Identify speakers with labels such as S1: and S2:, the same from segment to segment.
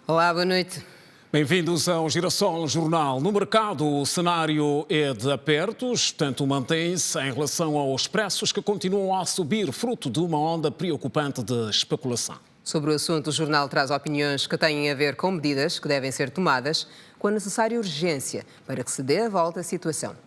S1: Olá, boa noite.
S2: Bem-vindos ao Girassol Jornal. No mercado, o cenário é de apertos, tanto mantém-se em relação aos preços que continuam a subir, fruto de uma onda preocupante de especulação.
S1: Sobre o assunto, o jornal traz opiniões que têm a ver com medidas que devem ser tomadas com a necessária urgência para que se dê a volta à situação.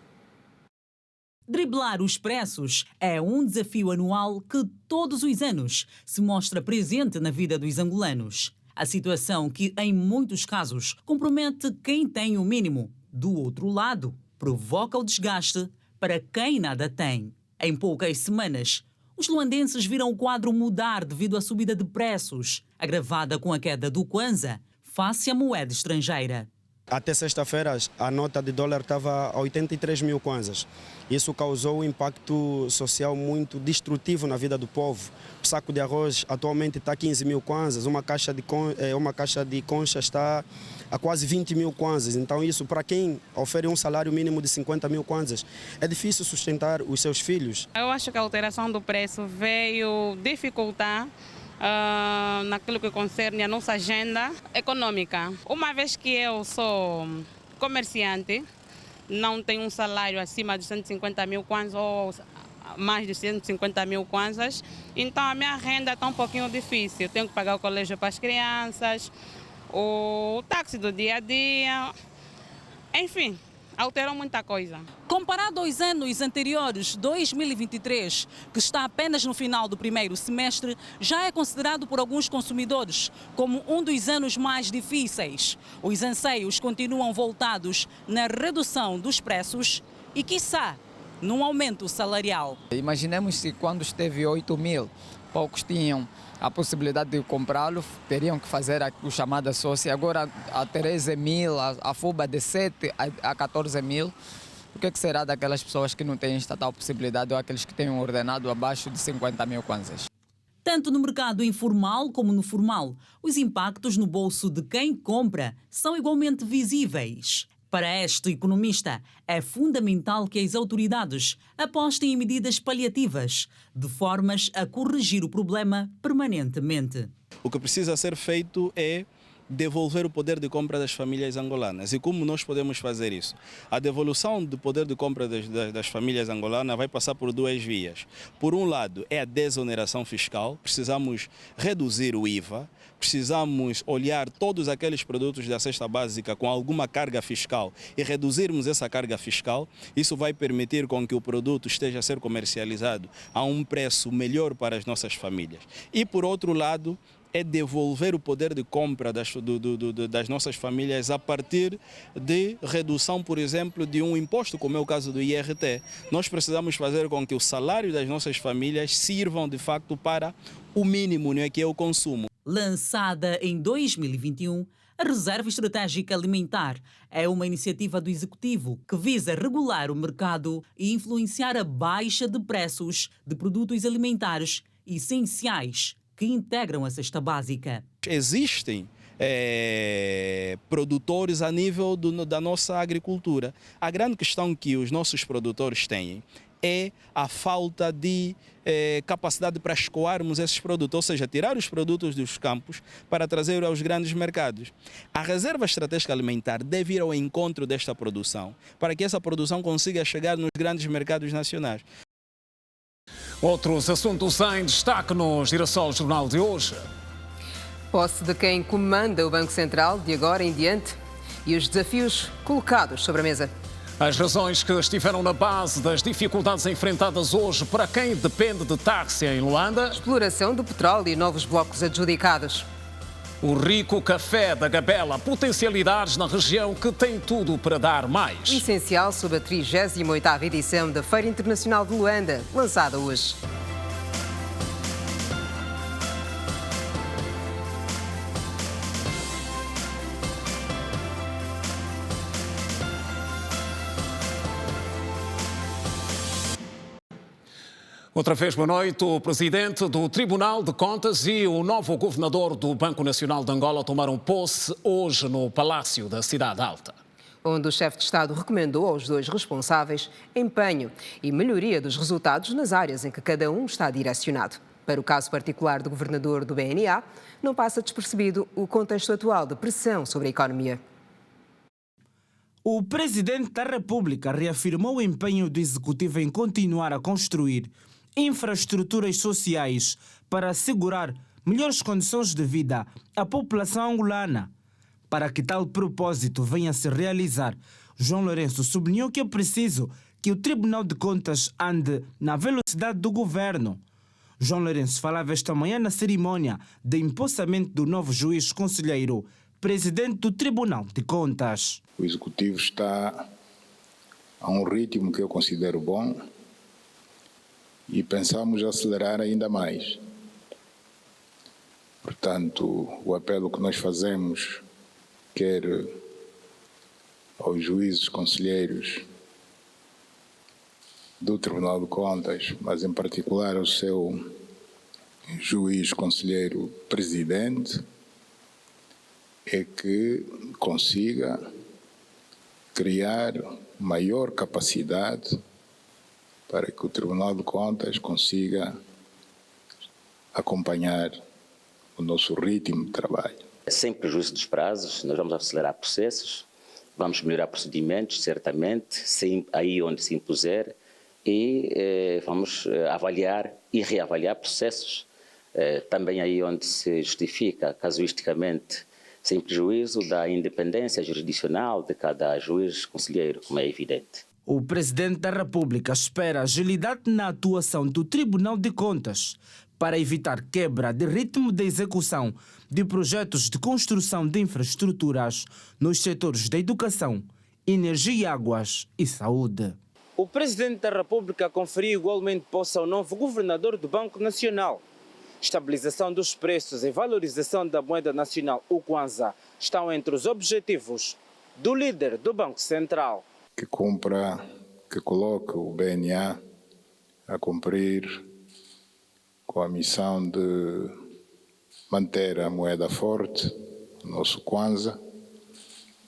S3: Driblar os preços é um desafio anual que todos os anos se mostra presente na vida dos angolanos. A situação que, em muitos casos, compromete quem tem o mínimo. Do outro lado, provoca o desgaste para quem nada tem. Em poucas semanas, os luandenses viram o quadro mudar devido à subida de preços, agravada com a queda do Kwanza face à moeda estrangeira.
S4: Até sexta-feira, a nota de dólar estava a 83 mil kwanzas. Isso causou um impacto social muito destrutivo na vida do povo. O saco de arroz atualmente está a 15 mil kwanzas, uma caixa de concha está a quase 20 mil kwanzas. Então isso, para quem oferece um salário mínimo de 50 mil kwanzas, é difícil sustentar os seus filhos.
S5: Eu acho que a alteração do preço veio dificultar naquilo que concerne a nossa agenda econômica. Uma vez que eu sou comerciante, não tenho um salário acima de 150 mil kwanzas ou mais de 150 mil kwanzas, então a minha renda está um pouquinho difícil. Eu tenho que pagar o colégio para as crianças, o táxi do dia a dia, enfim. Alterou muita coisa.
S3: Comparado aos anos anteriores, 2023, que está apenas no final do primeiro semestre, já é considerado por alguns consumidores como um dos anos mais difíceis. Os anseios continuam voltados na redução dos preços e, quiçá, num aumento salarial.
S6: Imaginemos se quando esteve 8 mil, poucos tinham a possibilidade de comprá-lo, teriam que fazer o chamado sócio. Agora a 13 mil, a FUBA de 7 a 14 mil. O que será daquelas pessoas que não têm esta tal possibilidade ou aqueles que têm um ordenado abaixo de 50 mil kwanzas?
S3: Tanto no mercado informal como no formal, os impactos no bolso de quem compra são igualmente visíveis. Para este economista, é fundamental que as autoridades apostem em medidas paliativas, de formas a corrigir o problema permanentemente.
S7: O que precisa ser feito é devolver o poder de compra das famílias angolanas. E como nós podemos fazer isso? A devolução do poder de compra das famílias angolanas vai passar por duas vias. Por um lado, é a desoneração fiscal. Precisamos reduzir o IVA. Precisamos olhar todos aqueles produtos da cesta básica com alguma carga fiscal e reduzirmos essa carga fiscal. Isso vai permitir com que o produto esteja a ser comercializado a um preço melhor para as nossas famílias. E, por outro lado, é devolver o poder de compra das nossas famílias a partir de redução, por exemplo, de um imposto, como é o caso do IRT. Nós precisamos fazer com que o salário das nossas famílias sirvam, de facto, para o mínimo, não é, que é o consumo.
S3: Lançada em 2021, a Reserva Estratégica Alimentar é uma iniciativa do Executivo que visa regular o mercado e influenciar a baixa de preços de produtos alimentares essenciais que integram a cesta básica.
S7: Existem produtores a nível da nossa agricultura. A grande questão que os nossos produtores têm é a falta de capacidade para escoarmos esses produtos, ou seja, tirar os produtos dos campos para trazer aos grandes mercados. A Reserva Estratégica Alimentar deve ir ao encontro desta produção, para que essa produção consiga chegar nos grandes mercados nacionais.
S2: Outros assuntos em destaque no Girassol Jornal de hoje.
S1: Posse de quem comanda o Banco Central de agora em diante e os desafios colocados sobre a mesa.
S2: As razões que estiveram na base das dificuldades enfrentadas hoje para quem depende de táxi em Luanda.
S1: Exploração do petróleo e novos blocos adjudicados.
S2: O rico café da Gabela, potencialidades na região que tem tudo para dar mais.
S1: O essencial sobre a 38ª edição da Feira Internacional de Luanda, lançada hoje.
S2: Outra vez, boa noite. O presidente do Tribunal de Contas e o novo governador do Banco Nacional de Angola tomaram posse hoje no Palácio da Cidade Alta,
S1: onde o chefe de Estado recomendou aos dois responsáveis empenho e melhoria dos resultados nas áreas em que cada um está direcionado. Para o caso particular do governador do BNA, não passa despercebido o contexto atual de pressão sobre a economia.
S8: O presidente da República reafirmou o empenho do executivo em continuar a construir infraestruturas sociais para assegurar melhores condições de vida à população angolana. Para que tal propósito venha a se realizar, João Lourenço sublinhou que é preciso que o Tribunal de Contas ande na velocidade do governo. João Lourenço falava esta manhã na cerimônia de empossamento do novo juiz conselheiro, presidente do Tribunal de Contas.
S9: O Executivo está a um ritmo que eu considero bom e pensamos acelerar ainda mais. Portanto, o apelo que nós fazemos, quer aos juízes conselheiros do Tribunal de Contas, mas em particular ao seu juiz conselheiro presidente, é que consiga criar maior capacidade para que o Tribunal de Contas consiga acompanhar o nosso ritmo de trabalho.
S10: Sem prejuízo dos prazos, nós vamos acelerar processos, vamos melhorar procedimentos, certamente, aí onde se impuser, e vamos avaliar e reavaliar processos, também aí onde se justifica, casuisticamente, sem prejuízo da independência jurisdicional de cada juiz conselheiro, como é evidente.
S8: O presidente da República espera agilidade na atuação do Tribunal de Contas para evitar quebra de ritmo de execução de projetos de construção de infraestruturas nos setores da educação, energia e águas e saúde. O presidente da República conferiu igualmente posse ao novo governador do Banco Nacional. Estabilização dos preços e valorização da moeda nacional, o Kwanza, estão entre os objetivos do líder do Banco Central.
S9: Que coloque o BNA a cumprir com a missão de manter a moeda forte, o nosso Kwanza,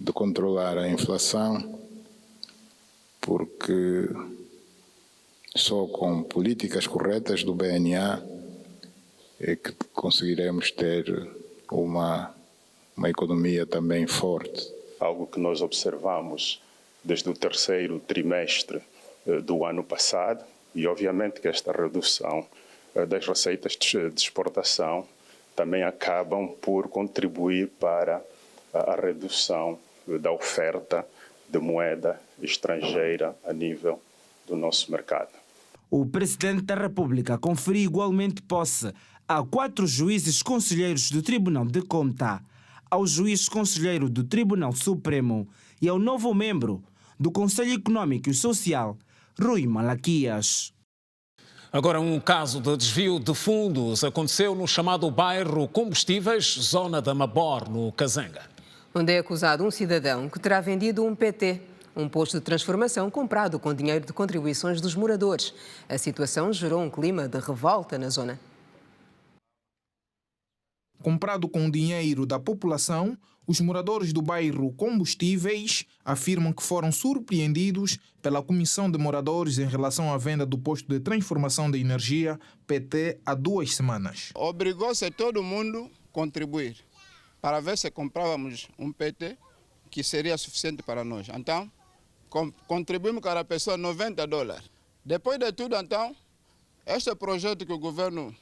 S9: de controlar a inflação, porque só com políticas corretas do BNA é que conseguiremos ter uma economia também forte.
S11: Algo que nós observamos desde o terceiro trimestre do ano passado, e obviamente que esta redução das receitas de exportação também acabam por contribuir para a redução da oferta de moeda estrangeira a nível do nosso mercado.
S8: O presidente da República conferiu igualmente posse a 4 juízes conselheiros do Tribunal de Contas, ao juiz conselheiro do Tribunal Supremo e ao novo membro do Conselho Econômico e Social, Rui Malaquias.
S2: Agora, um caso de desvio de fundos aconteceu no chamado bairro Combustíveis, zona da Mabor, no Kazanga.
S1: Onde é acusado um cidadão que terá vendido um PT, um posto de transformação comprado com dinheiro de contribuições dos moradores. A situação gerou um clima de revolta na zona.
S12: Comprado com dinheiro da população, os moradores do bairro Combustíveis afirmam que foram surpreendidos pela Comissão de Moradores em relação à venda do posto de transformação de energia PT há 2 semanas.
S13: Obrigou-se todo mundo a contribuir para ver se comprávamos um PT que seria suficiente para nós. Então, contribuímos cada pessoa $90. Depois de tudo, então, este projeto que o governo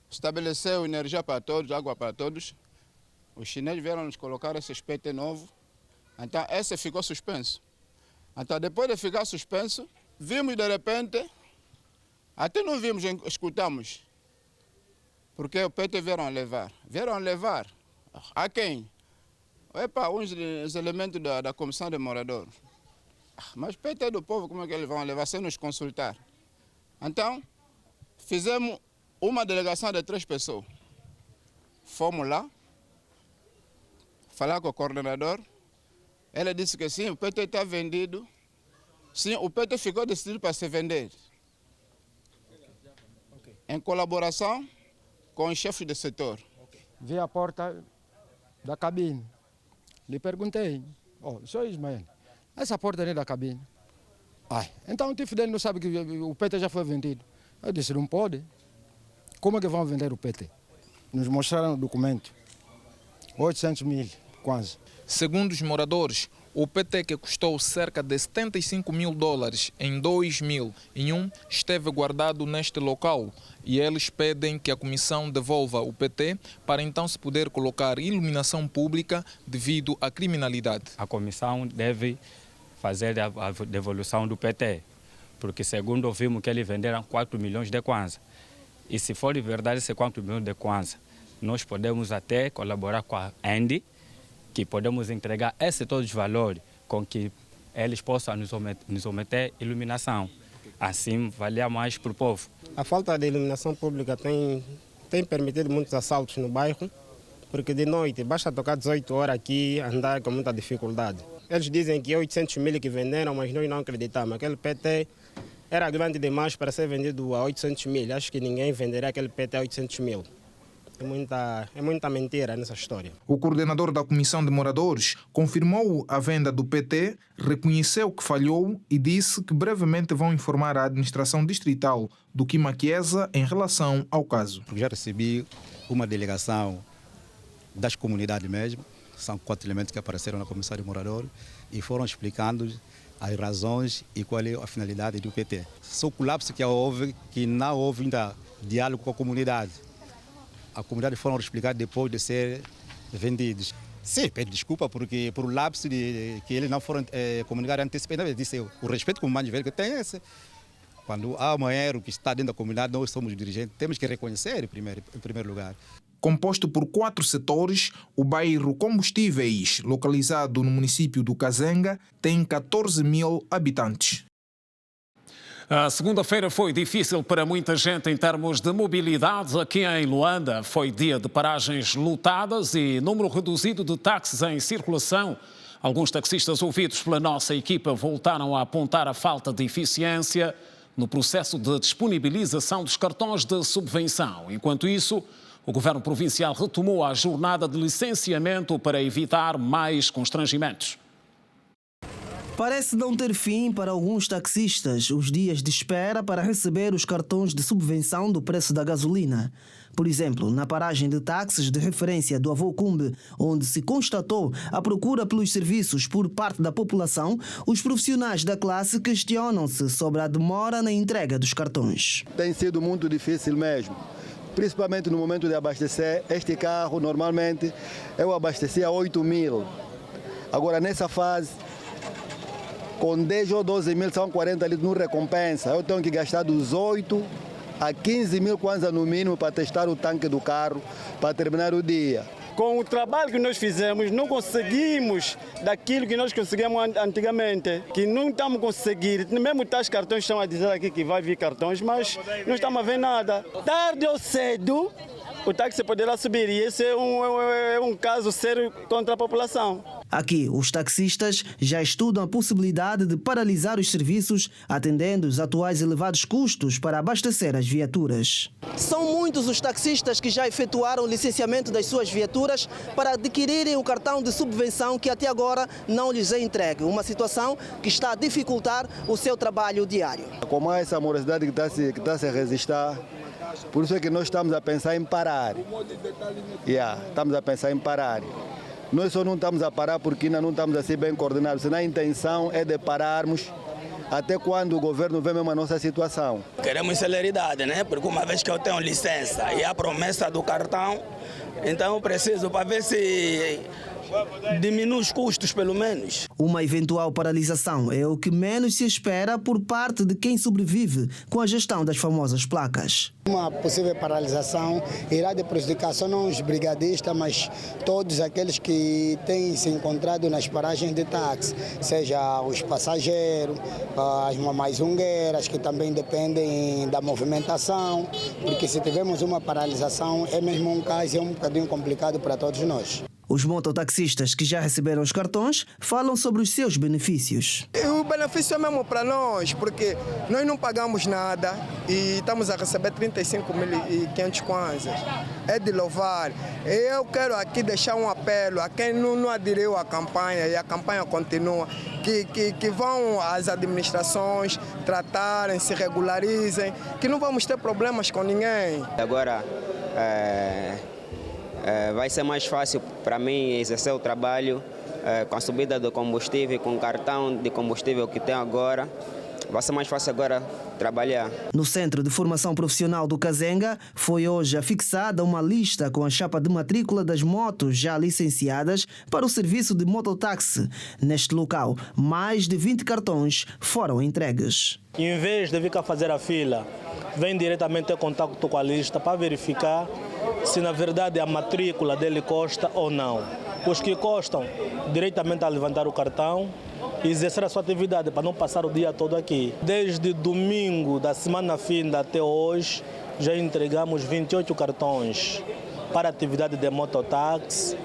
S13: estabeleceu, energia para todos, água para todos, os chineses vieram nos colocar esse PT novo, então esse ficou suspenso. Então depois de ficar suspenso, vimos de repente, até não vimos, escutamos, porque o PT vieram levar. Vieram levar a quem? Epa, uns elementos da Comissão de Moradores. Mas PT do povo, como é que eles vão levar sem nos consultar? Então, fizemos uma delegação de 3 pessoas. Fomos lá, falar com o coordenador. Ele disse que sim, o PT está vendido. Sim, o PT ficou decidido para se vender. Em colaboração com os chefes de setor.
S14: Vi a porta da cabine. Lhe perguntei, senhor Ismael, essa porta não é da cabine? Então o tipo dele não sabe que o PT já foi vendido. Eu disse, não pode. Como é que vão vender o PT? Nos mostraram o documento. 800 mil kwanza.
S12: Segundo os moradores, o PT, que custou cerca de $75 mil em 2001, esteve guardado neste local e eles pedem que a comissão devolva o PT para então se poder colocar iluminação pública devido à criminalidade.
S15: A comissão deve fazer a devolução do PT, porque segundo ouvimos que eles venderam 4 milhões de kwanza. E se for de verdade esses 4 milhões de kwanza, nós podemos até colaborar com a ENDE, que podemos entregar todos os valores com que eles possam nos ometer iluminação. Assim, valia mais para o povo.
S16: A falta de iluminação pública tem permitido muitos assaltos no bairro, porque de noite basta tocar 18 horas aqui, andar com muita dificuldade. Eles dizem que é 800 mil que venderam, mas nós não acreditamos. Aquele PT era grande demais para ser vendido a 800 mil. Acho que ninguém venderia aquele PT a 800 mil. É muita mentira nessa história.
S12: O coordenador da Comissão de Moradores confirmou a venda do PT, reconheceu que falhou e disse que brevemente vão informar a administração distrital do Quimaquiesa em relação ao caso.
S17: Já recebi uma delegação das comunidades mesmo, são 4 elementos que apareceram na Comissão de Moradores e foram explicando as razões e qual é a finalidade do PT. Só o colapso que houve, que não houve ainda diálogo com a comunidade. A comunidade foram explicar depois de ser vendidos. Sim, peço desculpa porque por o lapso de que eles não foram comunicar antecipadamente. Disse o respeito que o mais velho que tem é esse. Quando há um banheiro que está dentro da comunidade, nós somos dirigentes, temos que reconhecer em primeiro lugar.
S12: Composto por 4 setores, o bairro Combustíveis, localizado no município do Kazenga, tem 14 mil habitantes.
S2: A segunda-feira foi difícil para muita gente em termos de mobilidade. Aqui em Luanda foi dia de paragens lotadas e número reduzido de táxis em circulação. Alguns taxistas ouvidos pela nossa equipa voltaram a apontar a falta de eficiência no processo de disponibilização dos cartões de subvenção. Enquanto isso, o governo provincial retomou a jornada de licenciamento para evitar mais constrangimentos.
S18: Parece não ter fim para alguns taxistas os dias de espera para receber os cartões de subvenção do preço da gasolina. Por exemplo, na paragem de táxis de referência do Avocumbe, onde se constatou a procura pelos serviços por parte da população, os profissionais da classe questionam-se sobre a demora na entrega dos cartões.
S19: Tem sido muito difícil mesmo, principalmente no momento de abastecer. Este carro, normalmente, eu abastecia 8 mil. Agora, nessa fase, com 10 ou 12 mil são 40 litros, não recompensa. Eu tenho que gastar dos 8 a 15 mil kwanza no mínimo para testar o tanque do carro, para terminar o dia.
S20: Com o trabalho que nós fizemos, não conseguimos daquilo que nós conseguimos antigamente, que não estamos conseguindo. Mesmo tais cartões estão a dizer aqui que vai vir cartões, mas não estamos a ver nada. Tarde ou cedo, o táxi poderá subir e esse é um caso sério contra a população.
S18: Aqui, os taxistas já estudam a possibilidade de paralisar os serviços, atendendo os atuais elevados custos para abastecer as viaturas. São muitos os taxistas que já efetuaram o licenciamento das suas viaturas para adquirirem o cartão de subvenção que até agora não lhes é entregue. Uma situação que está a dificultar o seu trabalho diário.
S19: Como há essa morosidade que está se a resistir, por isso é que nós estamos a pensar em parar. Estamos a pensar em parar. Nós só não estamos a parar porque ainda não estamos assim bem coordenados, senão a intenção é de pararmos até quando o governo vê mesmo a nossa situação.
S21: Queremos celeridade, né? Porque uma vez que eu tenho licença e a promessa do cartão, então eu preciso para ver se diminui os custos, pelo menos.
S18: Uma eventual paralisação é o que menos se espera por parte de quem sobrevive com a gestão das famosas placas.
S22: Uma possível paralisação irá de prejudicar só não os brigadistas, mas todos aqueles que têm se encontrado nas paragens de táxi, seja os passageiros, as mamães zungueiras, que também dependem da movimentação, porque se tivermos uma paralisação é mesmo um caso, é um bocadinho complicado para todos nós.
S18: Os mototaxistas que já receberam os cartões falam sobre os seus benefícios.
S23: O benefício é mesmo para nós, porque nós não pagamos nada e estamos a receber 35.500 kwanzas. É de louvar. Eu quero aqui deixar um apelo a quem não aderiu à campanha e a campanha continua, que vão às administrações, tratarem, se regularizem, que não vamos ter problemas com ninguém.
S4: Agora vai ser mais fácil para mim exercer o trabalho com a subida do combustível, com o cartão de combustível que tem agora. Vai ser mais fácil agora trabalhar.
S18: No Centro de Formação Profissional do Kazenga foi hoje afixada uma lista com a chapa de matrícula das motos já licenciadas para o serviço de mototáxi. Neste local, mais de 20 cartões foram entregues.
S5: Em vez de vir cá fazer a fila, vem diretamente ter contato com a lista para verificar se na verdade a matrícula dele consta ou não. Os que constam, diretamente a levantar o cartão e exercer a sua atividade para não passar o dia todo aqui. Desde domingo da semana finda até hoje, já entregamos 28 cartões para a atividade de mototáxi.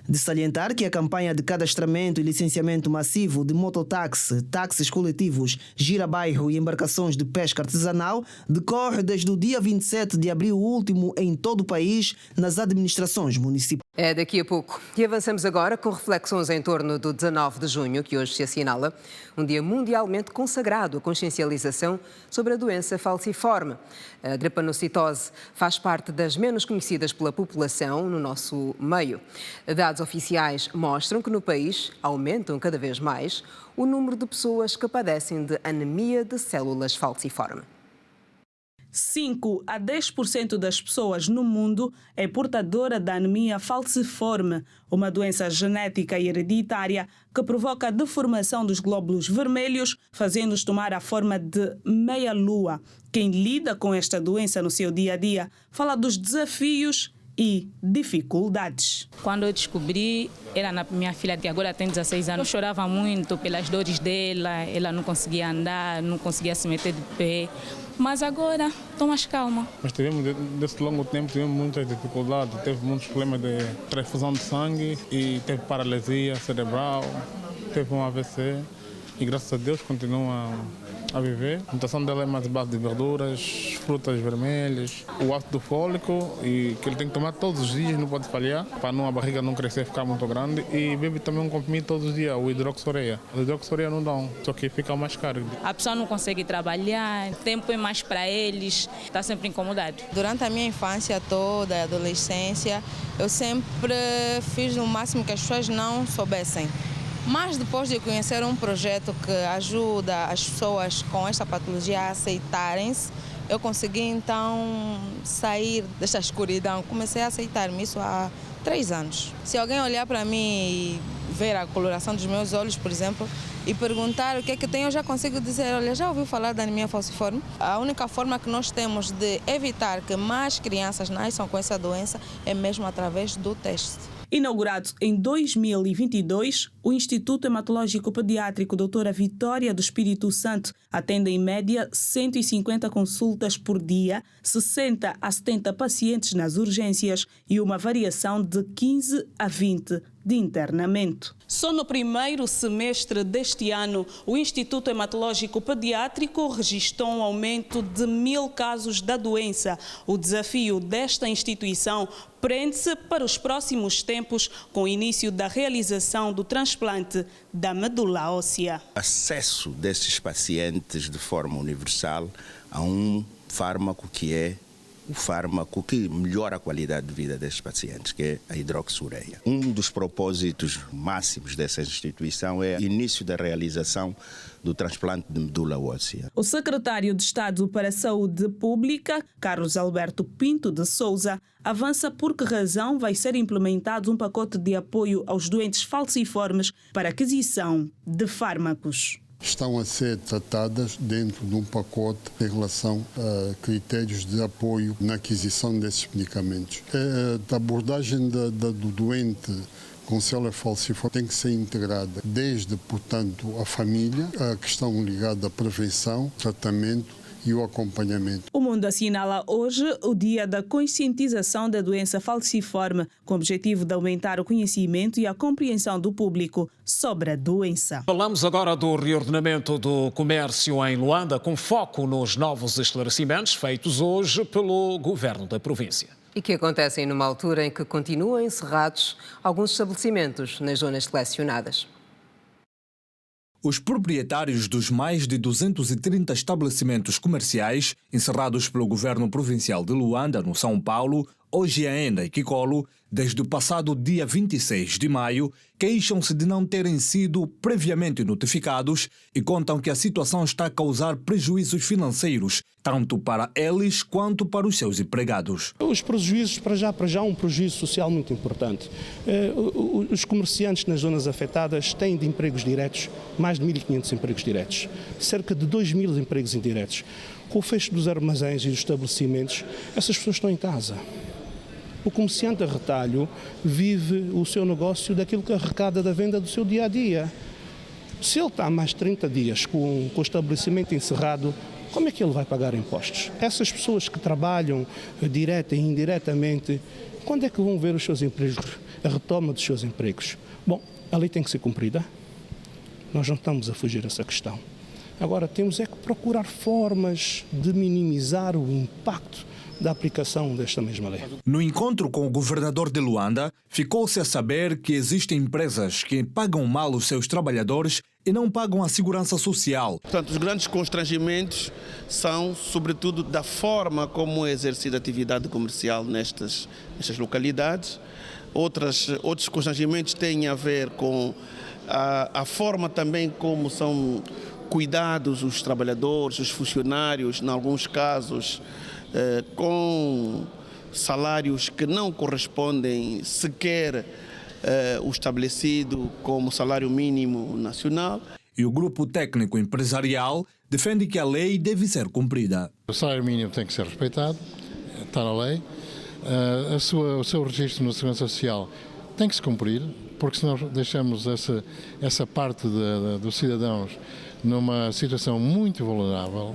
S18: De salientar que a campanha de cadastramento e licenciamento massivo de mototáxi, táxis coletivos, gira-bairro e embarcações de pesca artesanal decorre desde o dia 27 de abril último em todo o país, nas administrações municipais.
S1: É daqui a pouco. E avançamos agora com reflexões em torno do 19 de junho, que hoje se assinala, um dia mundialmente consagrado à consciencialização sobre a doença falciforme. A drepanocitose faz parte das menos conhecidas pela população no nosso meio. Dados oficiais mostram que no país aumentam cada vez mais o número de pessoas que padecem de anemia de células falciforme.
S6: 5 a 10% das pessoas no mundo é portadora da anemia falciforme, uma doença genética e hereditária que provoca a deformação dos glóbulos vermelhos, fazendo-os tomar a forma de meia-lua. Quem lida com esta doença no seu dia a dia fala dos desafios e dificuldades.
S24: Quando eu descobri, era na minha filha que agora tem 16 anos. Eu chorava muito pelas dores dela, ela não conseguia andar, não conseguia se meter de pé. Mas agora estou mais calma.
S25: Mas tivemos, desse longo tempo, tivemos muitas dificuldades. Teve muitos problemas de transfusão de sangue e teve paralisia cerebral, teve um AVC e graças a Deus continua a viver. A alimentação dela é mais base de verduras, frutas vermelhas, o ácido fólico e que ele tem que tomar todos os dias, não pode falhar, para a barriga não crescer e ficar muito grande. E bebe também um comprimido todos os dias, o hidroxureia. O hidroxureia não dão, só que fica mais caro.
S24: A pessoa não consegue trabalhar, o tempo é mais para eles, está sempre incomodado.
S26: Durante a minha infância toda, a adolescência, eu sempre fiz o máximo que as pessoas não soubessem. Mas depois de conhecer um projeto que ajuda as pessoas com esta patologia a aceitarem-se, eu consegui então sair desta escuridão. Comecei a aceitar-me isso há 3 anos. Se alguém olhar para mim e ver a coloração dos meus olhos, por exemplo, e perguntar o que é que tem, eu já consigo dizer, olha, já ouviu falar da anemia falciforme? A única forma que nós temos de evitar que mais crianças nasçam com essa doença é mesmo através do teste.
S6: Inaugurado em 2022, o Instituto Hematológico Pediátrico Doutora Vitória do Espírito Santo atende em média 150 consultas por dia, 60 a 70 pacientes nas urgências e uma variação de 15 a 20 de internamento. Só no primeiro semestre deste ano, o Instituto Hematológico Pediátrico registrou um aumento de 1000 casos da doença. O desafio desta instituição prende-se para os próximos tempos com o início da realização do transplante da medula óssea.
S27: Acesso desses pacientes de forma universal a um fármaco que é o fármaco que melhora a qualidade de vida desses pacientes, que é a hidroxureia. Um dos propósitos máximos dessa instituição é o início da realização do transplante de medula óssea.
S6: O secretário de Estado para a Saúde Pública, Carlos Alberto Pinto de Sousa, avança por que razão vai ser implementado um pacote de apoio aos doentes falciformes para aquisição de fármacos.
S28: Estão a ser tratadas dentro de um pacote em relação a critérios de apoio na aquisição desses medicamentos. A abordagem do doente com célula falciforme tem que ser integrada desde, portanto, a família, a questão ligada à prevenção, tratamento e o acompanhamento.
S6: O mundo assinala hoje o Dia da Conscientização da Doença Falciforme, com o objetivo de aumentar o conhecimento e a compreensão do público sobre a doença.
S2: Falamos agora do reordenamento do comércio em Luanda, com foco nos novos esclarecimentos feitos hoje pelo governo da província.
S1: E que acontecem numa altura em que continuam encerrados alguns estabelecimentos nas zonas selecionadas.
S3: Os proprietários dos mais de 230 estabelecimentos comerciais encerrados pelo governo provincial de Luanda, no São Paulo, Ogiaenda e Kikolo, desde o passado dia 26 de maio, queixam-se de não terem sido previamente notificados e contam que a situação está a causar prejuízos financeiros, tanto para eles quanto para os seus empregados.
S7: Os prejuízos, para já um prejuízo social muito importante. Os comerciantes nas zonas afetadas têm de empregos diretos, mais de 1.500 empregos diretos, cerca de 2.000 empregos indiretos. Com o fecho dos armazéns e dos estabelecimentos, essas pessoas estão em casa. O comerciante a retalho vive o seu negócio daquilo que arrecada da venda do seu dia-a-dia. Se ele está mais 30 dias com o estabelecimento encerrado, como é que ele vai pagar impostos? Essas pessoas que trabalham direta e indiretamente, quando é que vão ver os seus empregos, a retoma dos seus empregos? Bom, a lei tem que ser cumprida. Nós não estamos a fugir dessa questão. Agora, temos é que procurar formas de minimizar o impacto da aplicação desta mesma lei.
S3: No encontro com o governador de Luanda, ficou-se a saber que existem empresas que pagam mal os seus trabalhadores e não pagam a segurança social.
S8: Portanto, os grandes constrangimentos são, sobretudo, da forma como é exercida a atividade comercial nestas localidades. Outros constrangimentos têm a ver com a forma também como são cuidados os trabalhadores, os funcionários, em alguns casos, com salários que não correspondem sequer o estabelecido como salário mínimo nacional.
S3: E o grupo técnico empresarial defende que a lei deve ser cumprida.
S28: O salário mínimo tem que ser respeitado, está na lei. O seu registro na Segurança Social tem que se cumprir, porque senão deixamos essa parte dos cidadãos numa situação muito vulnerável,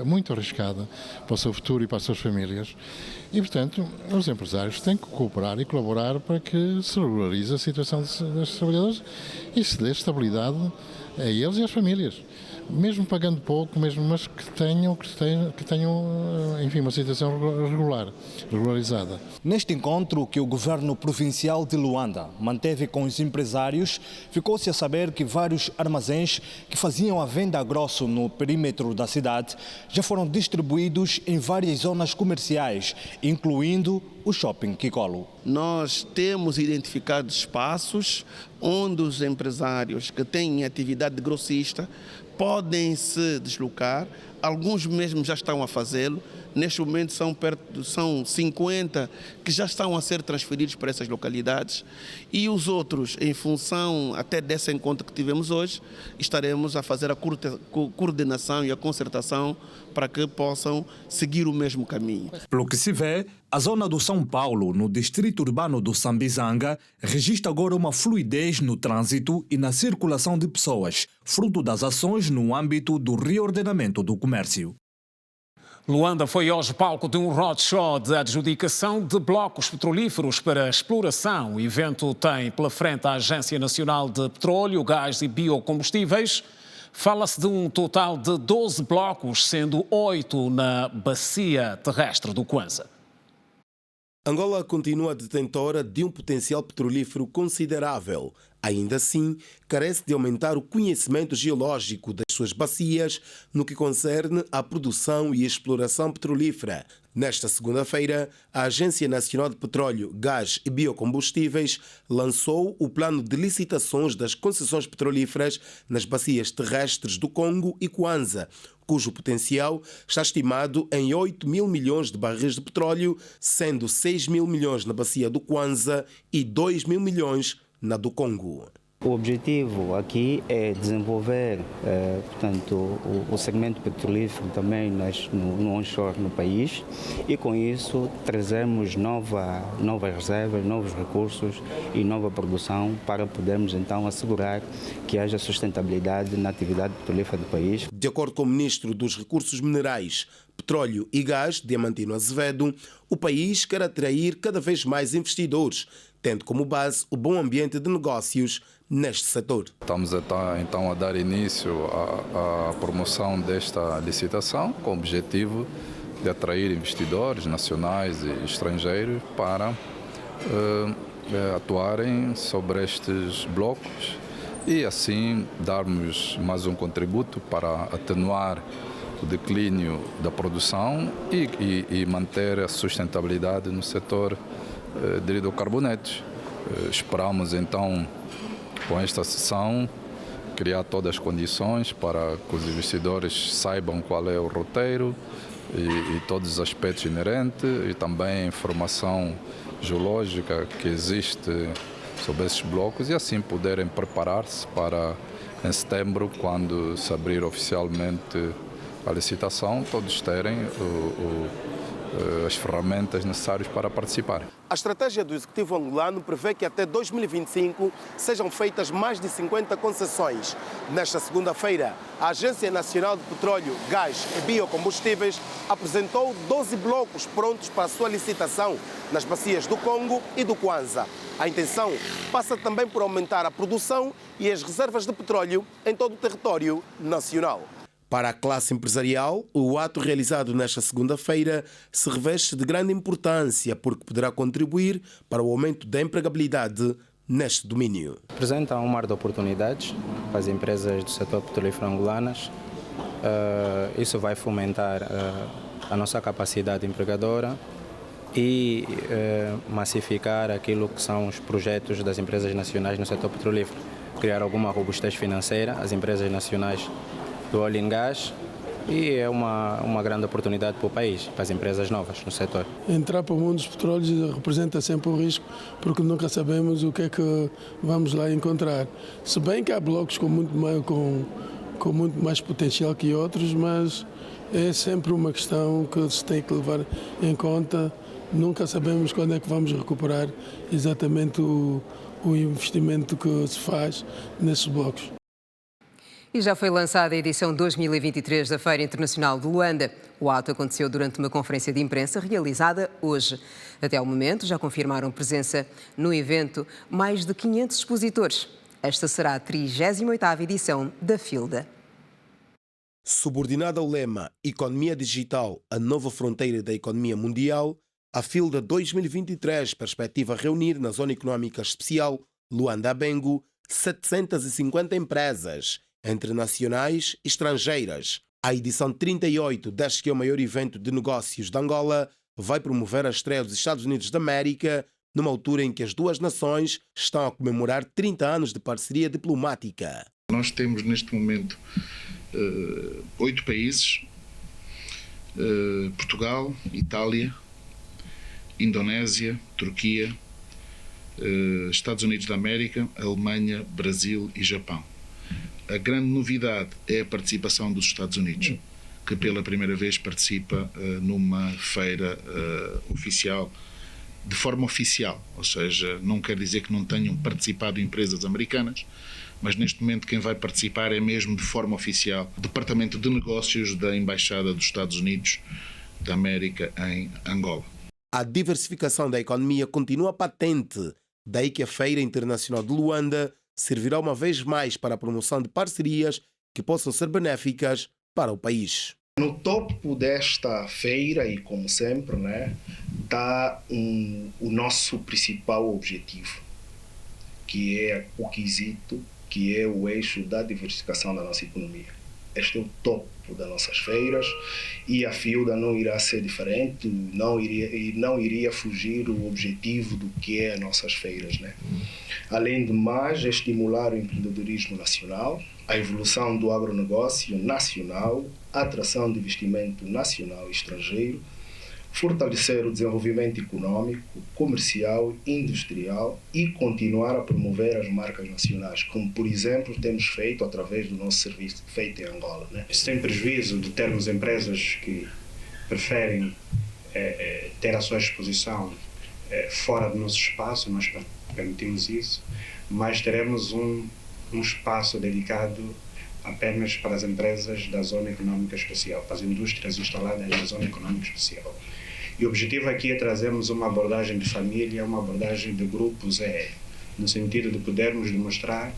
S28: muito arriscada para o seu futuro e para as suas famílias. E, portanto, os empresários têm que cooperar e colaborar para que se regularize a situação destes trabalhadores e se dê estabilidade a eles e às famílias. Mesmo pagando pouco, mas que tenham enfim, uma situação regularizada.
S3: Neste encontro que o governo provincial de Luanda manteve com os empresários, ficou-se a saber que vários armazéns que faziam a venda a grosso no perímetro da cidade já foram distribuídos em várias zonas comerciais, incluindo o Shopping Kikolo.
S8: Nós temos identificado espaços onde os empresários que têm atividade grossista podem se deslocar, alguns mesmo já estão a fazê-lo. Neste momento são 50 que já estão a ser transferidos para essas localidades e os outros, em função até desse encontro que tivemos hoje, estaremos a fazer a coordenação e a concertação para que possam seguir o mesmo caminho.
S3: Pelo que se vê, a zona do São Paulo, no distrito urbano do Sambizanga, registra agora uma fluidez no trânsito e na circulação de pessoas, fruto das ações no âmbito do reordenamento do comércio.
S2: Luanda foi hoje palco de um roadshow de adjudicação de blocos petrolíferos para exploração. O evento tem pela frente a Agência Nacional de Petróleo, Gás e Biocombustíveis. Fala-se de um total de 12 blocos, sendo 8 na bacia terrestre do Kwanza.
S9: Angola continua detentora de um potencial petrolífero considerável. Ainda assim, carece de aumentar o conhecimento geológico das suas bacias no que concerne à produção e exploração petrolífera. Nesta segunda-feira, a Agência Nacional de Petróleo, Gás e Biocombustíveis lançou o plano de licitações das concessões petrolíferas nas bacias terrestres do Congo e Kwanza, cujo potencial está estimado em 8 mil milhões de barris de petróleo, sendo 6 mil milhões na bacia do Kwanza e 2 mil milhões na do Congo.
S10: O objetivo aqui é desenvolver, portanto, o segmento petrolífero também no onshore no país e com isso trazemos novas reservas, novos recursos e nova produção para podermos então assegurar que haja sustentabilidade na atividade petrolífera do país.
S9: De acordo com o Ministro dos Recursos Minerais, Petróleo e Gás, Diamantino Azevedo, o país quer atrair cada vez mais investidores, tendo como base o bom ambiente de negócios neste setor.
S11: Estamos então a dar início à promoção desta licitação com o objetivo de atrair investidores nacionais e estrangeiros para atuarem sobre estes blocos e assim darmos mais um contributo para atenuar o declínio da produção e manter a sustentabilidade no setor de hidrocarbonetos. Esperamos então, com esta sessão, criar todas as condições para que os investidores saibam qual é o roteiro e todos os aspectos inerentes e também a informação geológica que existe sobre esses blocos e assim poderem preparar-se para, em setembro, quando se abrir oficialmente a licitação, todos terem as ferramentas necessárias para participar.
S9: A estratégia do Executivo angolano prevê que até 2025 sejam feitas mais de 50 concessões. Nesta segunda-feira, a Agência Nacional de Petróleo, Gás e Biocombustíveis apresentou 12 blocos prontos para a sua licitação nas bacias do Congo e do Kwanza. A intenção passa também por aumentar a produção e as reservas de petróleo em todo o território nacional. Para a classe empresarial, o ato realizado nesta segunda-feira se reveste de grande importância porque poderá contribuir para o aumento da empregabilidade neste domínio.
S10: Apresenta um mar de oportunidades para as empresas do setor petrolífero angolanas. Isso vai fomentar a nossa capacidade empregadora e massificar aquilo que são os projetos das empresas nacionais no setor petrolífero. Criar alguma robustez financeira às empresas nacionais do oil and gas e é uma grande oportunidade para o país, para as empresas novas no setor.
S12: Entrar para o mundo dos petróleos representa sempre um risco porque nunca sabemos o que é que vamos lá encontrar. Se bem que há blocos com muito mais potencial que outros, mas é sempre uma questão que se tem que levar em conta. Nunca sabemos quando é que vamos recuperar exatamente o investimento que se faz nesses blocos.
S1: E já foi lançada a edição 2023 da Feira Internacional de Luanda. O ato aconteceu durante uma conferência de imprensa realizada hoje. Até ao momento já confirmaram presença no evento mais de 500 expositores. Esta será a 38ª edição da FILDA.
S9: Subordinada ao lema Economia Digital, a nova fronteira da economia mundial, a FILDA 2023 perspectiva reunir na Zona Económica Especial Luanda-Abengo 750 empresas, entre nacionais e estrangeiras. A edição 38 deste que é o maior evento de negócios de Angola vai promover a estreia dos Estados Unidos da América numa altura em que as duas nações estão a comemorar 30 anos de parceria diplomática.
S13: Nós temos neste momento 8 países, Portugal, Itália, Indonésia, Turquia, Estados Unidos da América, Alemanha, Brasil e Japão. A grande novidade é a participação dos Estados Unidos, que pela primeira vez participa numa feira oficial, de forma oficial, ou seja, não quer dizer que não tenham participado empresas americanas, mas neste momento quem vai participar é mesmo de forma oficial o Departamento de Negócios da Embaixada dos Estados Unidos da América em Angola.
S9: A diversificação da economia continua patente, daí que a Feira Internacional de Luanda servirá uma vez mais para a promoção de parcerias que possam ser benéficas para o país.
S14: No topo desta feira, e como sempre, está o nosso principal objetivo, que é o quesito, que é o eixo da diversificação da nossa economia. Este é o topo das nossas feiras e a FILDA não irá ser diferente, não iria fugir o objetivo do que é as nossas feiras. Além de mais, é estimular o empreendedorismo nacional, a evolução do agronegócio nacional, a atração de investimento nacional e estrangeiro, fortalecer o desenvolvimento econômico, comercial, industrial e continuar a promover as marcas nacionais, como, por exemplo, temos feito através do nosso serviço feito em Angola.
S15: Sem prejuízo de termos empresas que preferem ter a sua exposição fora do nosso espaço, nós permitimos isso, mas teremos um espaço dedicado apenas para as empresas da Zona Econômica Especial, para as indústrias instaladas na Zona Econômica Especial. E o objetivo aqui é trazermos uma abordagem de família, uma abordagem de grupos, no sentido de podermos demonstrar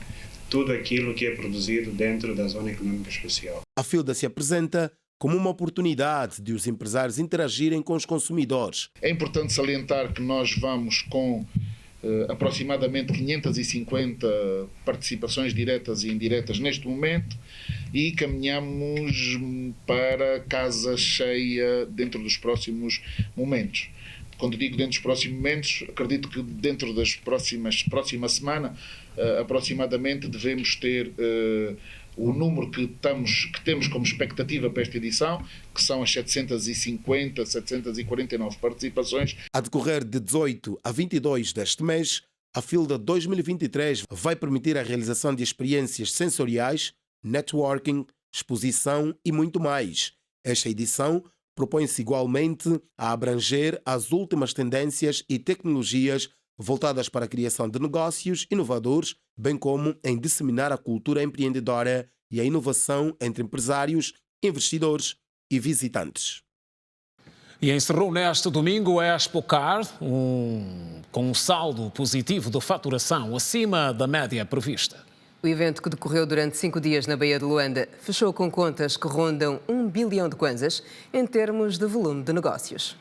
S15: tudo aquilo que é produzido dentro da Zona Econômica Especial.
S9: A FILDA se apresenta como uma oportunidade de os empresários interagirem com os consumidores.
S13: É importante salientar que nós vamos com aproximadamente 550 participações diretas e indiretas neste momento e caminhamos para casa cheia dentro dos próximos momentos. Quando digo dentro dos próximos momentos, acredito que dentro das próxima semana, aproximadamente, devemos ter o número que temos como expectativa para esta edição, que são as 750, 749 participações.
S9: A decorrer de 18 a 22 deste mês, a FILDA 2023 vai permitir a realização de experiências sensoriais, networking, exposição e muito mais. Esta edição propõe-se igualmente a abranger as últimas tendências e tecnologias voltadas para a criação de negócios inovadores, bem como em disseminar a cultura empreendedora e a inovação entre empresários, investidores e visitantes.
S2: E encerrou neste domingo a Expocar, com um saldo positivo de faturação acima da média prevista.
S1: O evento, que decorreu durante 5 dias na Baía de Luanda, fechou com contas que rondam 1 bilhão de kwanzas em termos de volume de negócios.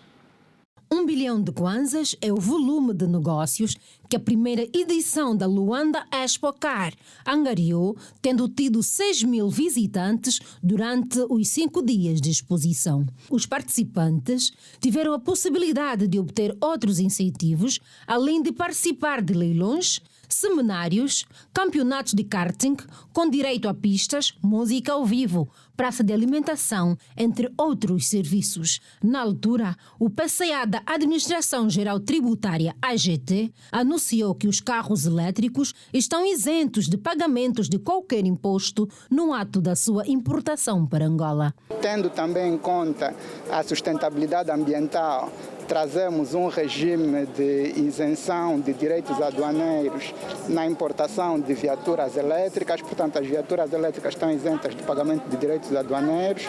S4: 1 bilhão de kwanzas é o volume de negócios que a primeira edição da Luanda Expocar angariou, tendo tido 6 mil visitantes durante os 5 dias de exposição. Os participantes tiveram a possibilidade de obter outros incentivos, além de participar de leilões, seminários, campeonatos de karting, com direito a pistas, música ao vivo, praça de alimentação, entre outros serviços. Na altura, o PCA da Administração Geral Tributária, AGT, anunciou que os carros elétricos estão isentos de pagamentos de qualquer imposto no ato da sua importação para Angola.
S16: Tendo também em conta a sustentabilidade ambiental, trazemos um regime de isenção de direitos aduaneiros na importação de viaturas elétricas, portanto as viaturas elétricas estão isentas de pagamento de direitos aduaneiros.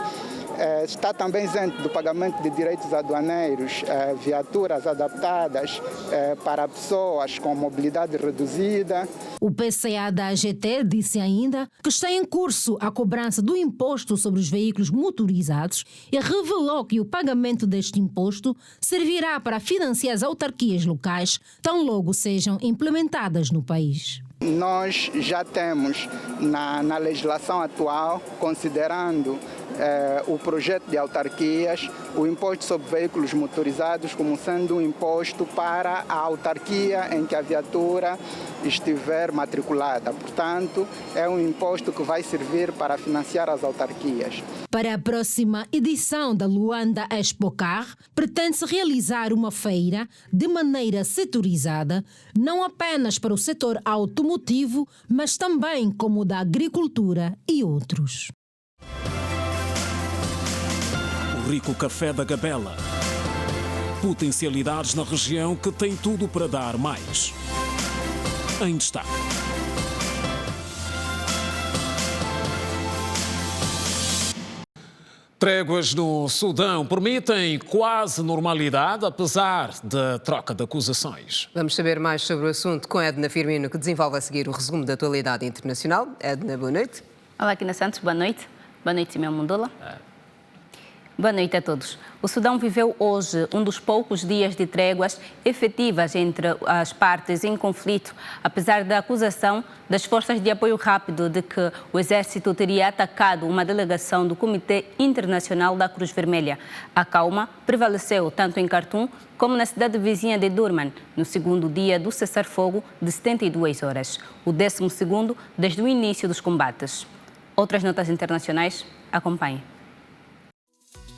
S16: Está também isento do pagamento de direitos aduaneiros viaturas adaptadas para pessoas com mobilidade reduzida.
S4: O PCA da AGT disse ainda que está em curso a cobrança do imposto sobre os veículos motorizados e revelou que o pagamento deste imposto servirá para financiar as autarquias locais, tão logo sejam implementadas no país.
S16: Nós já temos na legislação atual, considerando o projeto de autarquias, o imposto sobre veículos motorizados como sendo um imposto para a autarquia em que a viatura estiver matriculada. Portanto, é um imposto que vai servir para financiar as autarquias.
S4: Para a próxima edição da Luanda Expocar, pretende-se realizar uma feira de maneira setorizada, não apenas para o setor automotivo, mas também como o da agricultura e outros.
S2: O rico café da Gabela. Potencialidades na região que tem tudo para dar mais. Em destaque. Tréguas no Sudão permitem quase normalidade, apesar da troca de acusações.
S1: Vamos saber mais sobre o assunto com Edna Firmino, que desenvolve a seguir o resumo da atualidade internacional. Edna, boa noite.
S17: Olá, Kina Santos, boa noite. Boa noite, Simão Mundula. Boa noite a todos. O Sudão viveu hoje um dos poucos dias de tréguas efetivas entre as partes em conflito, apesar da acusação das forças de apoio rápido de que o exército teria atacado uma delegação do Comitê Internacional da Cruz Vermelha. A calma prevaleceu tanto em Khartoum como na cidade vizinha de Durman, no segundo dia do cessar-fogo de 72 horas, o 12º desde o início dos combates. Outras notas internacionais, acompanhem.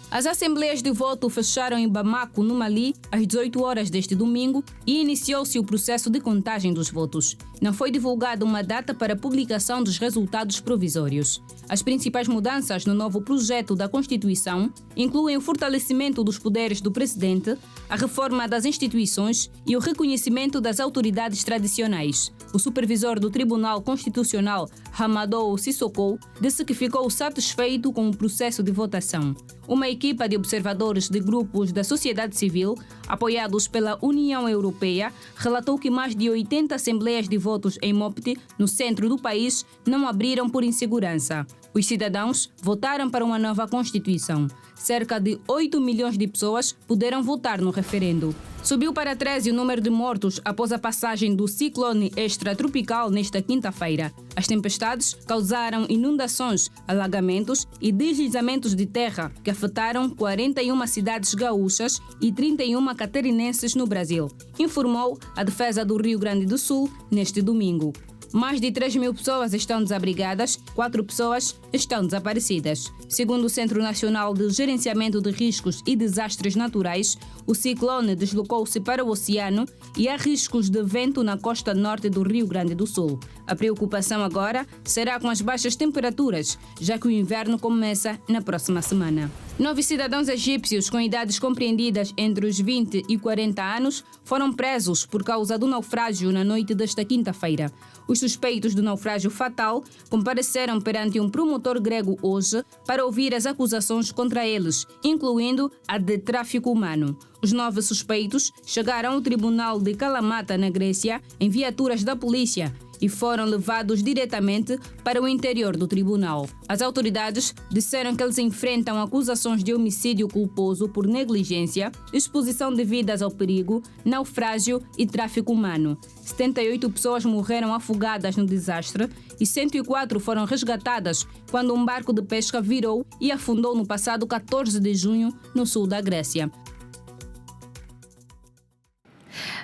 S24: As assembleias de voto fecharam em Bamako, no Mali, às 18 horas deste domingo e iniciou-se o processo de contagem dos votos. Não foi divulgada uma data para a publicação dos resultados provisórios. As principais mudanças no novo projeto da Constituição incluem o fortalecimento dos poderes do presidente, a reforma das instituições e o reconhecimento das autoridades tradicionais. O supervisor do Tribunal Constitucional, Hamadou Sissoko, disse que ficou satisfeito com o processo de votação. Uma equipa de observadores de grupos da sociedade civil, apoiados pela União Europeia, relatou que mais de 80 assembleias de votos em Mopti, no centro do país, não abriram por insegurança. Os cidadãos votaram para uma nova Constituição. Cerca de 8 milhões de pessoas puderam votar no referendo. Subiu para 13 o número de mortos após a passagem do ciclone extratropical nesta quinta-feira. As tempestades causaram inundações, alagamentos e deslizamentos de terra que afetaram 41 cidades gaúchas e 31 catarinenses no Brasil, informou a Defesa do Rio Grande do Sul neste domingo. Mais de 3 mil pessoas estão desabrigadas, 4 pessoas estão desaparecidas. Segundo o Centro Nacional de Gerenciamento de Riscos e Desastres Naturais, o ciclone deslocou-se para o oceano e há riscos de vento na costa norte do Rio Grande do Sul. A preocupação agora será com as baixas temperaturas, já que o inverno começa na próxima semana. 9 cidadãos egípcios com idades compreendidas entre os 20 e 40 anos foram presos por causa do naufrágio na noite desta quinta-feira. Os suspeitos do naufrágio fatal compareceram perante um promotor grego hoje para ouvir as acusações contra eles, incluindo a de tráfico humano. Os 9 suspeitos chegaram ao tribunal de Kalamata, na Grécia, em viaturas da polícia e foram levados diretamente para o interior do tribunal. As autoridades disseram que eles enfrentam acusações de homicídio culposo por negligência, exposição de vidas ao perigo, naufrágio e tráfico humano. 78 pessoas morreram afogadas no desastre e 104 foram resgatadas quando um barco de pesca virou e afundou no passado 14 de junho no sul da Grécia.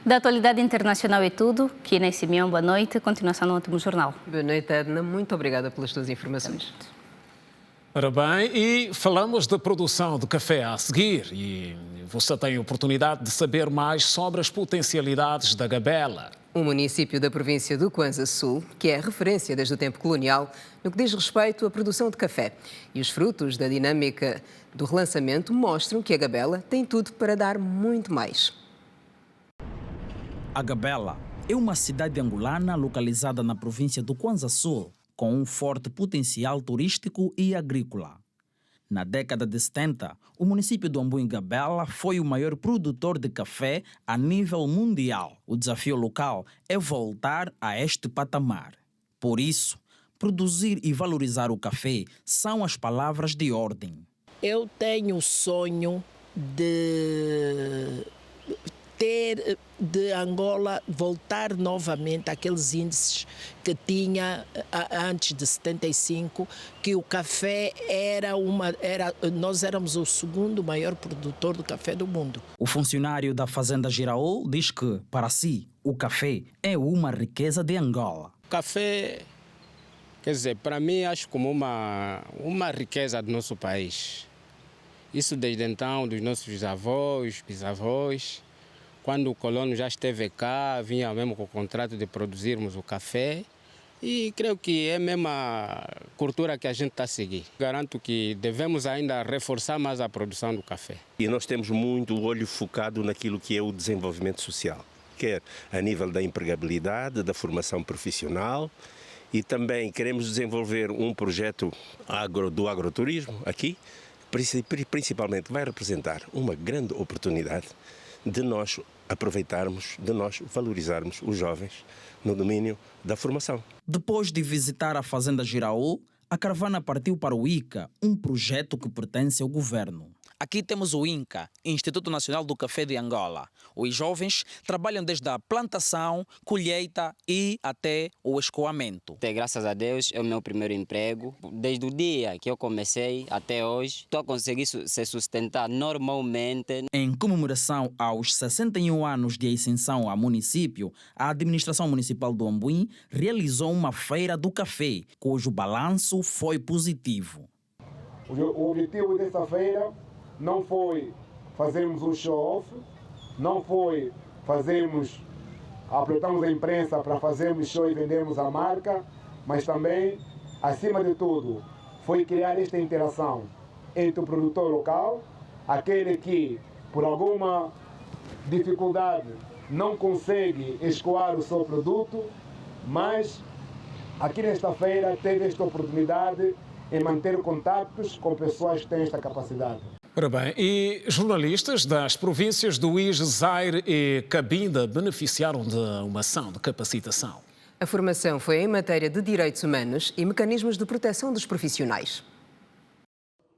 S17: Da atualidade internacional é tudo. Kina e Simeão, boa noite. Continuação no último jornal.
S1: Boa noite, Edna. Muito obrigada pelas tuas informações.
S2: Ora bem, e falamos da produção de café a seguir. E você tem a oportunidade de saber mais sobre as potencialidades da Gabela.
S1: Um município da província do Kwanza Sul, que é referência desde o tempo colonial no que diz respeito à produção de café. E os frutos da dinâmica do relançamento mostram que a Gabela tem tudo para dar muito mais.
S5: A Gabela é uma cidade angolana localizada na província do Kwanza Sul, com um forte potencial turístico e agrícola. Na década de 70, o município do Amboim-Gabela foi o maior produtor de café a nível mundial. O desafio local é voltar a este patamar. Por isso, produzir e valorizar o café são as palavras de ordem.
S18: Eu tenho o sonho de ter de Angola voltar novamente àqueles índices que tinha antes de 75, que o café nós éramos o segundo maior produtor de café do mundo.
S5: O funcionário da Fazenda Giraú diz que, para si, o café é uma riqueza de Angola.
S19: O café, quer dizer, para mim, acho como uma riqueza do nosso país. Isso desde então, dos nossos avós, bisavós. Quando o colono já esteve cá, vinha mesmo com o contrato de produzirmos o café. E creio que é a mesma cultura que a gente está a seguir. Garanto que devemos ainda reforçar mais a produção do café.
S20: E nós temos muito olho focado naquilo que é o desenvolvimento social, quer a nível da empregabilidade, da formação profissional, e também queremos desenvolver um projeto do agroturismo aqui, principalmente vai representar uma grande oportunidade de nós aproveitarmos, de nós valorizarmos os jovens no domínio da formação.
S5: Depois de visitar a Fazenda Giraú, a caravana partiu para o ICA, um projeto que pertence ao governo. Aqui temos o INCA, Instituto Nacional do Café de Angola. Os jovens trabalham desde a plantação, colheita e até o escoamento.
S21: Graças a Deus, é o meu primeiro emprego. Desde o dia que eu comecei até hoje, estou a conseguir se sustentar normalmente.
S5: Em comemoração aos 61 anos de ascensão ao município, a administração municipal do Amboim realizou uma feira do café, cujo balanço foi positivo.
S22: O objetivo dessa feira não foi fazermos um show-off, não foi apertarmos a imprensa para fazermos show e vendermos a marca, mas também, acima de tudo, foi criar esta interação entre o produtor local, aquele que, por alguma dificuldade, não consegue escoar o seu produto, mas aqui nesta feira teve esta oportunidade em manter contactos com pessoas que têm esta capacidade.
S2: Ora bem, e jornalistas das províncias do Ige, Zaire e Cabinda beneficiaram de uma ação de capacitação.
S1: A formação foi em matéria de direitos humanos e mecanismos de proteção dos profissionais.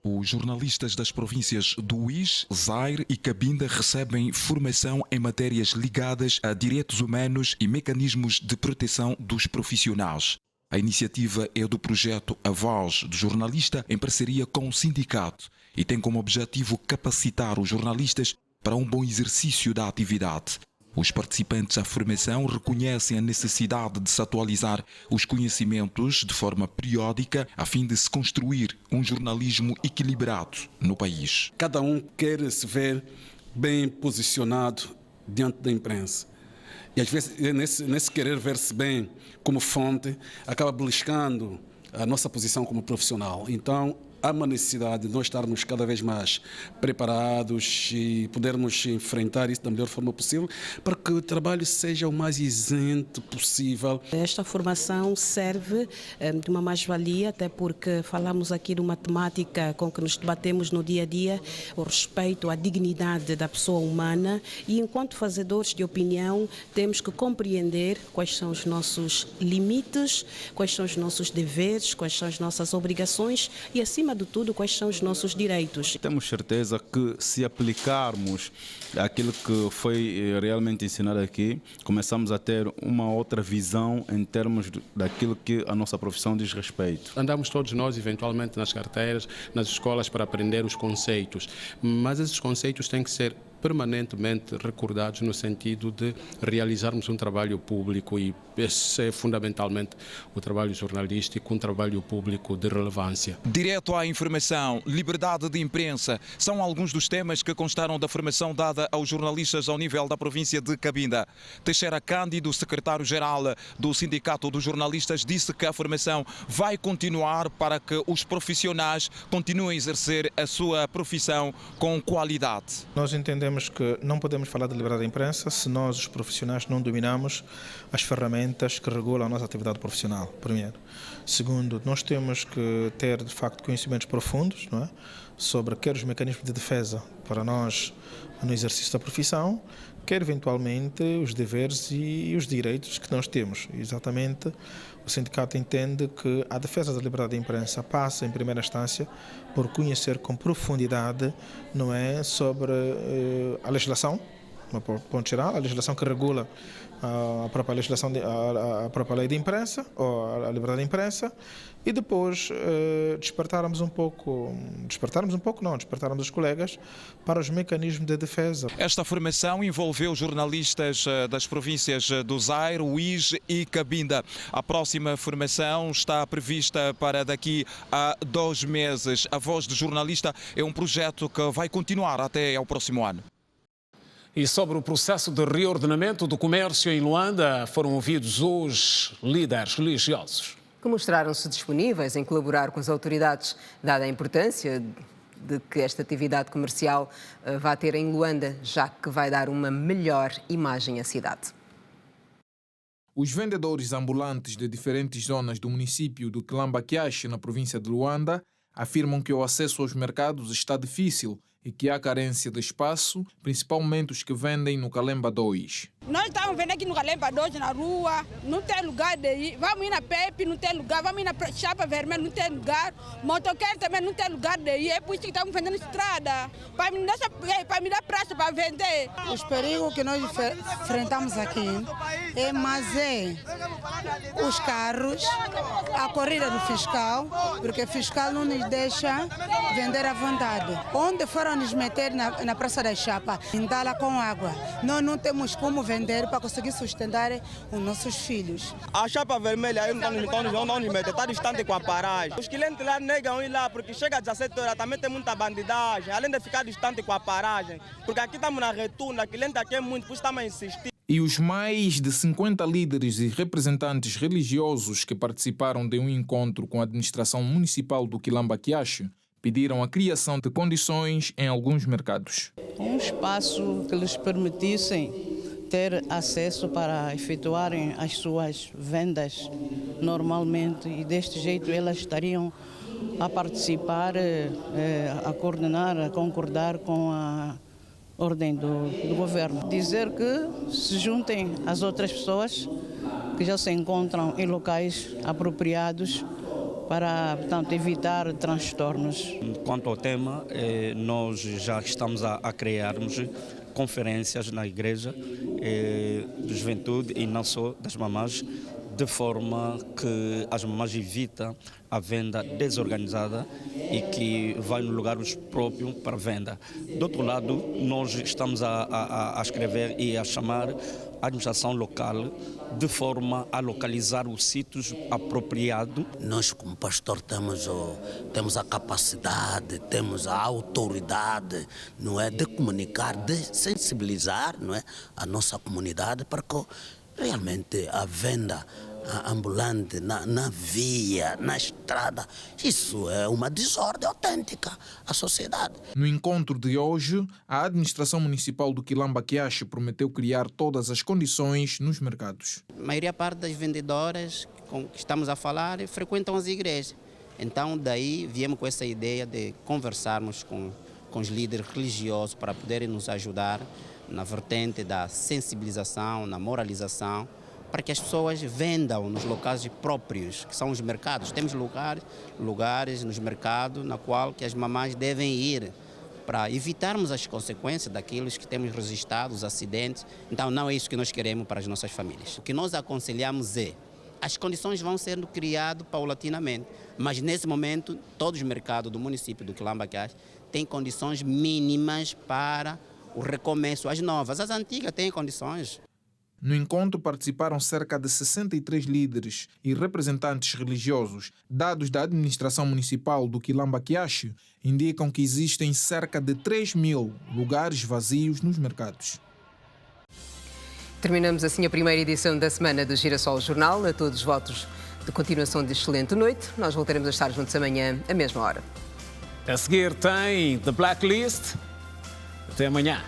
S6: Os jornalistas das províncias do Uís, Zaire e Cabinda recebem formação em matérias ligadas a direitos humanos e mecanismos de proteção dos profissionais. A iniciativa é do projeto A Voz do Jornalista em parceria com o sindicato e tem como objetivo capacitar os jornalistas para um bom exercício da atividade. Os participantes à formação reconhecem a necessidade de se atualizar os conhecimentos de forma periódica a fim de se construir um jornalismo equilibrado no país.
S7: Cada um quer se ver bem posicionado diante da imprensa. E às vezes, nesse querer ver-se bem como fonte, acaba beliscando a nossa posição como profissional. Então, há uma necessidade de nós estarmos cada vez mais preparados e podermos enfrentar isso da melhor forma possível para que o trabalho seja o mais isento possível.
S8: Esta formação serve de uma mais-valia, até porque falamos aqui de uma temática com que nos debatemos no dia a dia, o respeito à dignidade da pessoa humana, e enquanto fazedores de opinião temos que compreender quais são os nossos limites, quais são os nossos deveres, quais são as nossas obrigações e, acima de tudo, quais são os nossos direitos.
S23: Temos certeza que, se aplicarmos aquilo que foi realmente ensinado aqui, começamos a ter uma outra visão em termos daquilo que a nossa profissão diz respeito.
S19: Andamos todos nós, eventualmente, nas carteiras, nas escolas, para aprender os conceitos, mas esses conceitos têm que ser permanentemente recordados no sentido de realizarmos um trabalho público, e esse é fundamentalmente o trabalho jornalístico, um trabalho público de relevância.
S6: Direito à informação, liberdade de imprensa, são alguns dos temas que constaram da formação dada aos jornalistas ao nível da província de Cabinda. Teixeira Cândido, secretário-geral do Sindicato dos Jornalistas, disse que a formação vai continuar para que os profissionais continuem a exercer a sua profissão com qualidade.
S25: Nós entendemos que não podemos falar de liberdade de imprensa se nós, os profissionais, não dominamos as ferramentas que regulam a nossa atividade profissional, primeiro. Segundo, nós temos que ter, de facto, conhecimentos profundos, não é? Sobre quer os mecanismos de defesa para nós no exercício da profissão, quer, eventualmente, os deveres e os direitos que nós temos. Exatamente, o sindicato entende que a defesa da liberdade de imprensa passa, em primeira instância, por conhecer com profundidade, não é, sobre a legislação, ponto geral, a legislação que regula a própria legislação, a própria lei de imprensa, ou a liberdade de imprensa, e depois despertarmos os colegas para os mecanismos de defesa.
S6: Esta formação envolveu jornalistas das províncias do Zaire, Uís e Cabinda. A próxima formação está prevista para daqui a 2 meses. A Voz do Jornalista é um projeto que vai continuar até ao próximo ano.
S2: E sobre o processo de reordenamento do comércio em Luanda, foram ouvidos os líderes religiosos,
S1: que mostraram-se disponíveis em colaborar com as autoridades, dada a importância de que esta atividade comercial vá ter em Luanda, já que vai dar uma melhor imagem à cidade.
S26: Os vendedores ambulantes de diferentes zonas do município do Quilamba-Quiache, na província de Luanda, afirmam que o acesso aos mercados está difícil e que há carência de espaço, principalmente os que vendem no Calemba 2.
S27: Nós estamos vendo aqui no Calemba 2, na rua, não tem lugar de ir. Vamos ir na Pepe, não tem lugar. Vamos ir na Chapa Vermelha, não tem lugar. Motoqueiro também não tem lugar de ir. É por isso que estamos vendendo estrada. Para me dar praça para vender.
S28: Os perigos que nós enfrentamos aqui os carros, a corrida do fiscal, porque o fiscal não nos deixa vender à vontade. Onde foram nos meter na Praça da Chapa, entá-la com água. Nós não temos como vender para conseguir sustentar os nossos filhos.
S29: A Chapa Vermelha aí não nos mete, está distante com a paragem. Os clientes lá negam ir lá porque chega às 17 horas, também tem muita bandidagem, além de ficar distante com a paragem. Porque aqui estamos na retunda, cliente aqui é muito, por isso estamos a insistir.
S26: E os mais de 50 líderes e representantes religiosos que participaram de um encontro com a administração municipal do Quilamba-Quiache pediram a criação de condições em alguns mercados.
S30: Um espaço que lhes permitissem ter acesso para efetuarem as suas vendas normalmente, e deste jeito elas estariam a participar, a coordenar, a concordar com a ordem do governo. Dizer que se juntem às outras pessoas que já se encontram em locais apropriados para, portanto, evitar transtornos.
S3: Quanto ao tema, nós já estamos a criarmos conferências na igreja de juventude e não só das mamães, de forma que as mamães evitam a venda desorganizada e que vai no lugar próprio para venda. Do outro lado, nós estamos a escrever e a chamar a administração local de forma a localizar os sítios apropriados.
S4: Nós, como pastor, temos a capacidade, temos a autoridade, não é, de comunicar, de sensibilizar, não é, a nossa comunidade para que realmente a venda ambulante na via, na estrada, isso é uma desordem autêntica à sociedade.
S26: No encontro de hoje, a administração municipal do Quilamba Quiache prometeu criar todas as condições nos mercados.
S21: A maioria parte das vendedoras com que estamos a falar frequentam as igrejas. Então, daí viemos com essa ideia de conversarmos com os líderes religiosos para poderem nos ajudar na vertente da sensibilização, na moralização, para que as pessoas vendam nos locais próprios, que são os mercados. Temos lugares nos mercados na qual que as mamães devem ir para evitarmos as consequências daquilo que temos registrado, os acidentes. Então, não é isso que nós queremos para as nossas famílias. O que nós aconselhamos é as condições vão sendo criadas paulatinamente, mas nesse momento todos os mercados do município do Quilamba Quiache têm condições mínimas para o recomeço. As novas, as antigas têm condições.
S26: No encontro participaram cerca de 63 líderes e representantes religiosos. Dados da administração municipal do Quilamba Quiache indicam que existem cerca de 3.000 lugares vazios nos mercados.
S1: Terminamos assim a primeira edição da semana do Girassol Jornal. A todos votos de continuação de excelente noite. Nós voltaremos a estar juntos amanhã, à mesma hora.
S2: A seguir tem The Blacklist. Até amanhã.